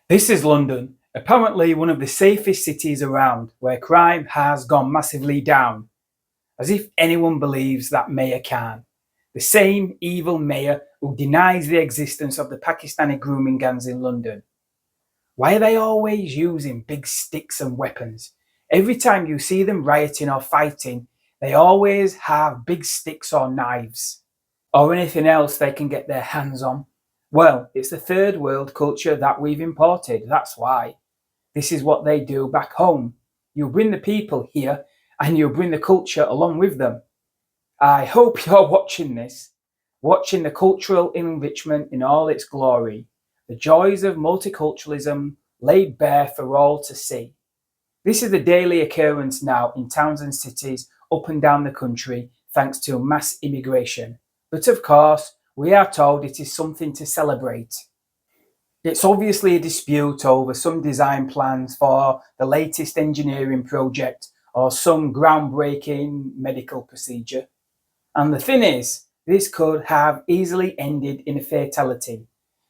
This is London, apparently one of the safest cities around, where crime has gone massively down. As if anyone believes that Mayor Khan, the same evil mayor who denies the existence of the Pakistani grooming gangs in London. Why are they always using big sticks and weapons? Every time you see them rioting or fighting, they always have big sticks or knives, or anything else they can get their hands on. Well, it's the third world culture that we've imported, that's why. This is what they do back home. You bring the people here and you bring the culture along with them. I hope you're watching this, watching the cultural enrichment in all its glory, the joys of multiculturalism laid bare for all to see. This is a daily occurrence now in towns and cities up and down the country thanks to mass immigration. But of course, we are told it is something to celebrate. It's obviously a dispute over some design plans for the latest engineering project or some groundbreaking medical procedure. And the thing is, this could have easily ended in a fatality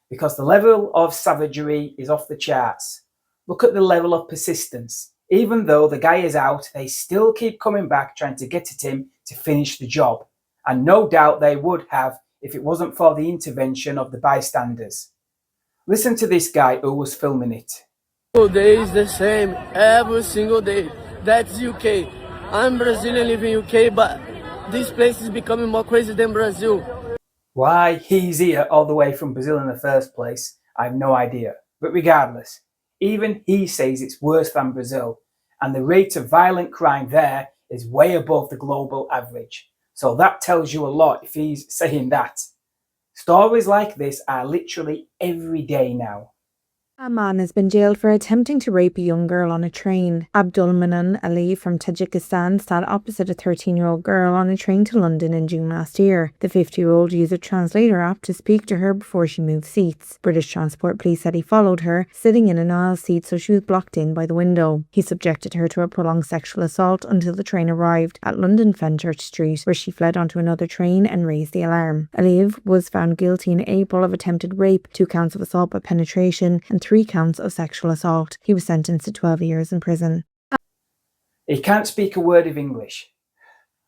because the level of savagery is off the charts. Look at the level of persistence. Even though the guy is out, they still keep coming back trying to get at him to finish the job. And no doubt they would have if it wasn't for the intervention of the bystanders. Listen to this guy who was filming it. Single day is the same every single day. That's UK. I'm Brazilian, live in UK, but this place is becoming more crazy than Brazil. Why he's here all the way from Brazil in the first place, I have no idea. But regardless, even he says it's worse than Brazil, and the rate of violent crime there is way above the global average. So that tells you a lot if he's saying that. Stories like this are literally every day now. A man has been jailed for attempting to rape a young girl on a train. Abdulmanan Ali from Tajikistan sat opposite a 13-year-old girl on a train to London in June last year. The 50-year-old used a translator app to speak to her before she moved seats. British Transport Police said he followed her, sitting in an aisle seat so she was blocked in by the window. He subjected her to a prolonged sexual assault until the train arrived at London Fenchurch Street, where she fled onto another train and raised the alarm. Aliyev was found guilty in April of attempted rape, 2 counts of assault by penetration, and 3 counts of sexual assault. He was sentenced to 12 years in prison. He can't speak a word of English.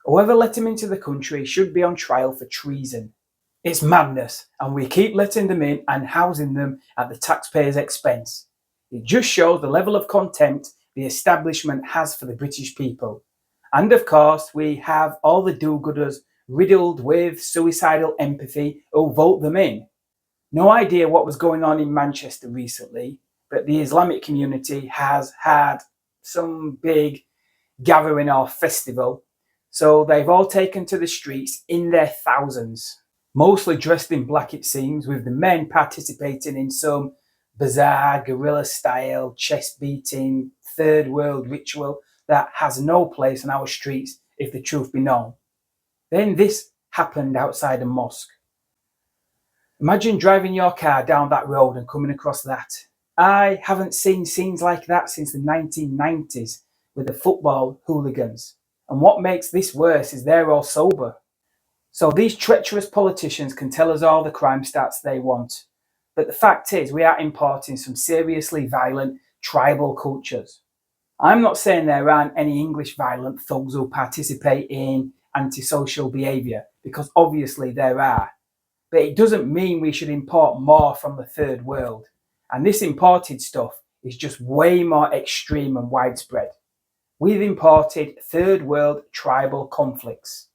Whoever let him into the country should be on trial for treason. It's madness, and we keep letting them in and housing them at the taxpayers' expense. It just shows the level of contempt the establishment has for the British people. And of course, we have all the do-gooders riddled with suicidal empathy who vote them in. No idea what was going on in Manchester recently, but the Islamic community has had some big gathering or festival, so they've all taken to the streets in their thousands, mostly dressed in black it seems, with the men participating in some bizarre guerrilla-style, chest-beating, third world ritual that has no place on our streets if the truth be known. Then this happened outside a mosque. Imagine driving your car down that road and coming across that. I haven't seen scenes like that since the 1990s with the football hooligans. And what makes this worse is they're all sober. So these treacherous politicians can tell us all the crime stats they want. But the fact is we are importing some seriously violent tribal cultures. I'm not saying there aren't any English violent thugs who participate in antisocial behaviour, because obviously there are. But it doesn't mean we should import more from the third world. And this imported stuff is just way more extreme and widespread. We've imported third world tribal conflicts.